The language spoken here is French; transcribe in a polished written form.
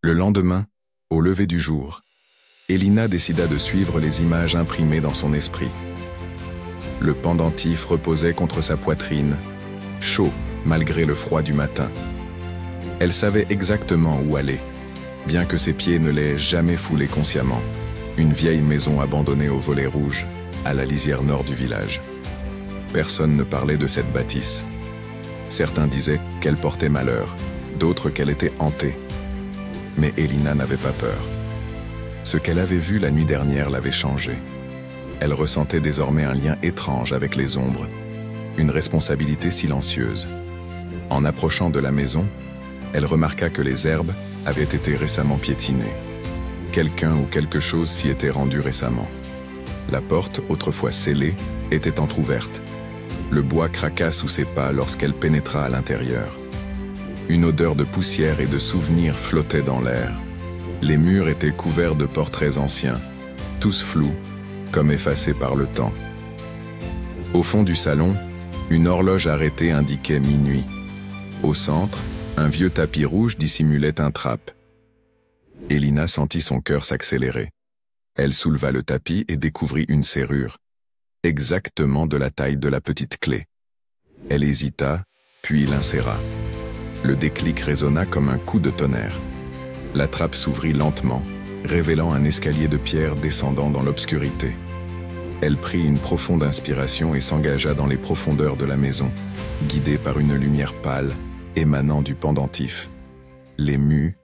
Le lendemain, au lever du jour, Elina décida de suivre les images imprimées dans son esprit. Le pendentif reposait contre sa poitrine, chaud malgré le froid du matin. Elle savait exactement où aller, bien que ses pieds ne l'aient jamais foulé consciemment. Une vieille maison abandonnée au volet rouge, à la lisière nord du village. Personne ne parlait de cette bâtisse. Certains disaient qu'elle portait malheur, d'autres qu'elle était hantée. Mais Elina n'avait pas peur. Ce qu'elle avait vu la nuit dernière l'avait changée. Elle ressentait désormais un lien étrange avec les ombres, une responsabilité silencieuse. En approchant de la maison, elle remarqua que les herbes avaient été récemment piétinées. Quelqu'un ou quelque chose s'y était rendu récemment. La porte, autrefois scellée, était entr'ouverte. Le bois craqua sous ses pas lorsqu'elle pénétra à l'intérieur. Une odeur de poussière et de souvenirs flottait dans l'air. Les murs étaient couverts de portraits anciens, tous flous, comme effacés par le temps. Au fond du salon, une horloge arrêtée indiquait minuit. Au centre, un vieux tapis rouge dissimulait un trappe. Elina sentit son cœur s'accélérer. Elle souleva le tapis et découvrit une serrure, exactement de la taille de la petite clé. Elle hésita, puis l'inséra. Le déclic résonna comme un coup de tonnerre. La trappe s'ouvrit lentement, révélant un escalier de pierre descendant dans l'obscurité. Elle prit une profonde inspiration et s'engagea dans les profondeurs de la maison, guidée par une lumière pâle émanant du pendentif. Les mues